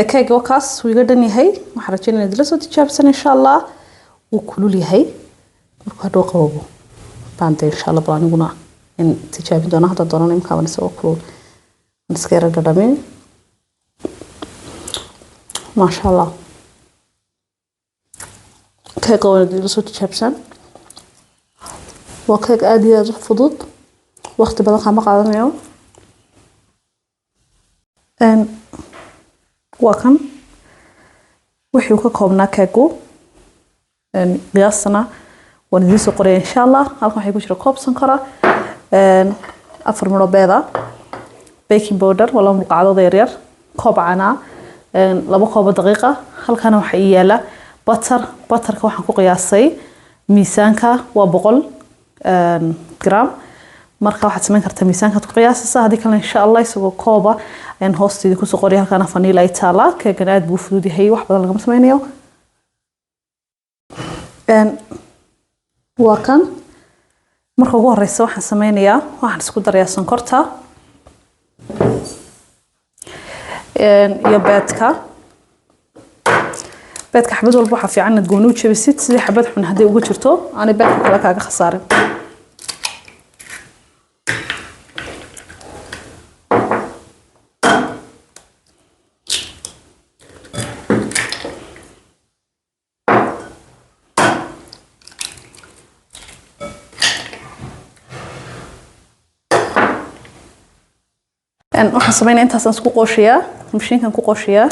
كيك وكاس ويقدرني هاي محرجين ندرسه تجابسن إن شاء الله وكلوا لي هاي وكادو قوبو بعد إن شاء الله براني قنا إن تجابين دونا هذا دونا نيم كمان سوا كلوا نسكير الدرامين ما شاء الله كيك وندرسه تجابسن وكيك عادي فضوض وقت بدل خامة قادم يوم إن وكان وحيو ككوبنا كيكو إن قياسنا وندرسه قرية إن شاء الله هالكم حيكون شرو كوب سنكرة إن أفر مرة بيضة بيكنج بودر ولا مقعدة ضيرير كوب عنا إن لبا كوب دقيقة هالكان وحيي له بطر كوحن كو قياسي ميسانكا وبقول جرام marka waxaad sameyn kartaa miisaanka ku qiyaasaysa hadii kale insha Allah isagoo kooba aan hoosteeda ku soo qoriyo halkaan vanilla ay taala keegan aad buu fudud yahay wax badan laga sameeyo waa kan marka ugu horeysa waxaan sameynayaa waxaan isku darayaa sonkorta iyo beedka xabad walba waxa fiican inaad gooni u jabisid sidii xabad xun hadii ugu jirto aan beedka kala kaaga khasaarin أنا waxaan sameynaa intaas aan isku qooshiyaa mashiinkan ku qooshiyaa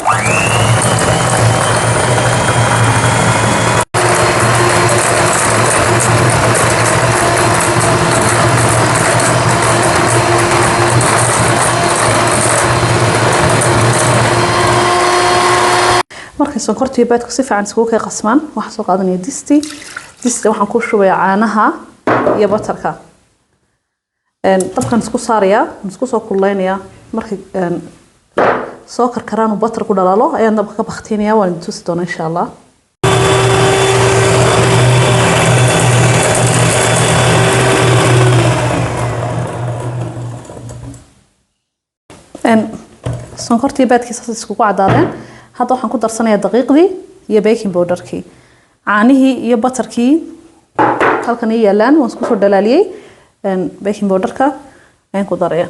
markay sonkorta iyo beedku si fiican isku kay qasmaan waxaan soo qaadanayaa disti waxaan ku shubayaa caanaha iyo batarka dabkan isku saaraya isku soo kulleynaya markii soo karkaraan oo batar ku dhalaalo ayaan dabka ka baqtiinaya waan tusi doonaa insha Allah sonkortii baadkiisa isku cadaadeen hadda waxaan ku darsanayaa daqiiqdii iyo baking powderkii caanihii iyo batarkii halkan ay yaalaan waan isku soo dhalaaliyay baking powderka ayaan ku daraya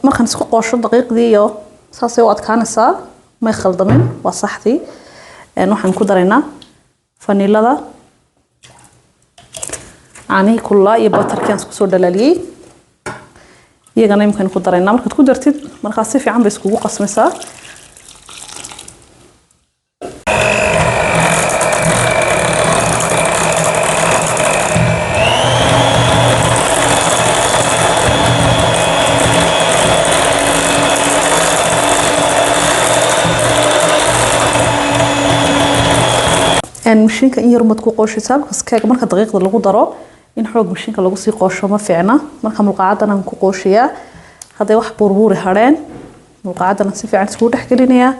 markaan isku qoosho daqiiqdii iyo saasay u adkaanaysaa ma khaldamin waa saxdii waxaan ku daraynaa vanillada caanihi kulaa iyo batarkii aan isku soo dhalaaliyay iyagana imkaan ku daraynaa markaad ku dartid markaa si fiican bay iskugu qasmaysaa مشينك إن يرمد كو قوشي ساب بس كاك مركا دقيقة لغو دارو إن حوق مشينك لغو سي قوشو ما فيعنا مركا ملقاعدنا نكو قوشيا هذا واحد بوربوري هارين ملقاعدنا سي فيعن سكو دحكلينيا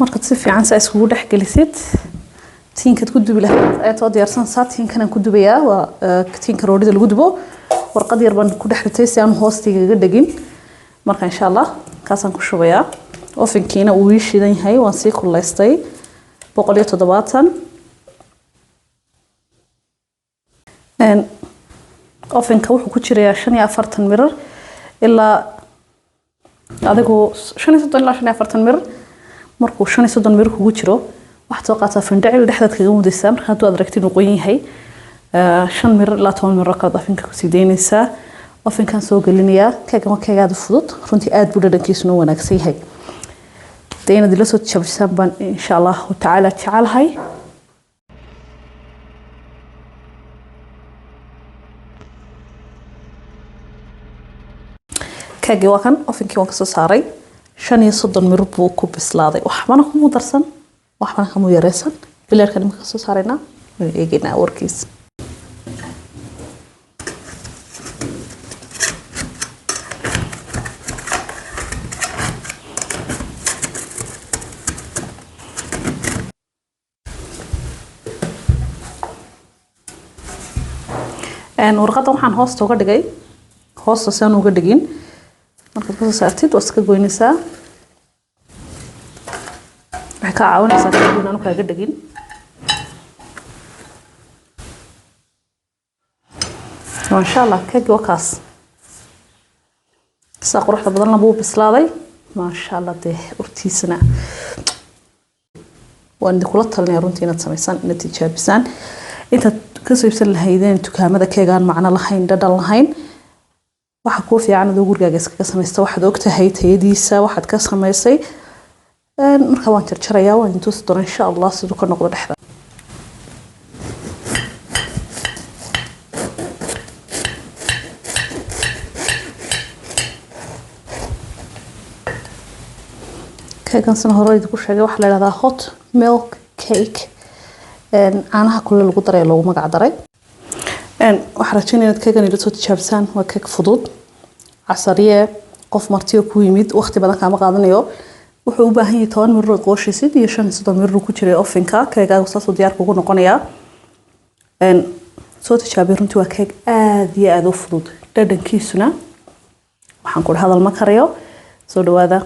مركا سي فيعن سا سكو دحكليسيت تينكا تكدو بلاه ايتو ديارسان سا تينكا نكدو بيا و تينكا روريدا لغو warqad yar baan ku dhex ritay si aan hoostiga ga dhagin marka insha Allah kaasaan ku shubayaa ovenkiina uu ii shidan yahay waan sii kuleystay 170 ovenka wuxuu ku jirayaa 45 mirir ilaa adigu 35 ilaa 45 mirir markuu 35 mirir kugu jiro waxaad soo qaataa findhicil dhexda kaga mudaysaa marka aad aragtid inuu qoyan yahay 5 مر لا 10 مر كذا أفنك كسيدينيسا أفن كان سوق اللينيا كأجمع كأجاد فضت رنتي آد بودا دكيسنو ونكسي هاي دينا دلسو تشوف سبان إن شاء الله تعالى هاي كأجوا كان أفن كي وانكسو صاري 35 mir buu ku bislaaday waxbana kuma darsan waxbana kama yareysan bilaarkan marka soo saarayna waan eegaynaa warkiisa warqadan waxaan hoosta uga dhigay hoosta saan uga dhigin marka soo saartid waa iska goynaysaa waxa ka caawinaysaa inaan kaaga dhigin insha Allah keegi wakaas saa quruxda badan la buu bislaaday ma sha Allah urtiisana waan kula talinayaa runtii inaad sameeysan inaad tijaabisaan inta ka soo iibsan lahaydeen dukaamada keegaan macna lahayn dhadhan lahayn waxa ku fiican adoo gurigaaga iskaga sameeysta waxaad ogtahay tayadiisa waxaad ka sameysay marka waan jarjarayaa waan intuu doon insha Allah sidoo ka noqdo dhexda keegan san hore ku sheegay waxa la yiraahdaa hot milk cake caanaha kulul lagu daray loogu magac daray waxa rajaynayaa inaad keegan ila soo tijaabisaan waa keeg fudud casariye qof martiyo ku yimid waqti badan kama qaadanayo wuxuu u baahan yahay 10 mir qooshisid iyo 35 mir ku jiray ovenka keegaga saasoo diyaar kugu noqonaya soo tijaabi runtii waa keeg aad iyo aad u fudud dhadhankiisuna waxaan ku hadal ma karayo soo dhawaada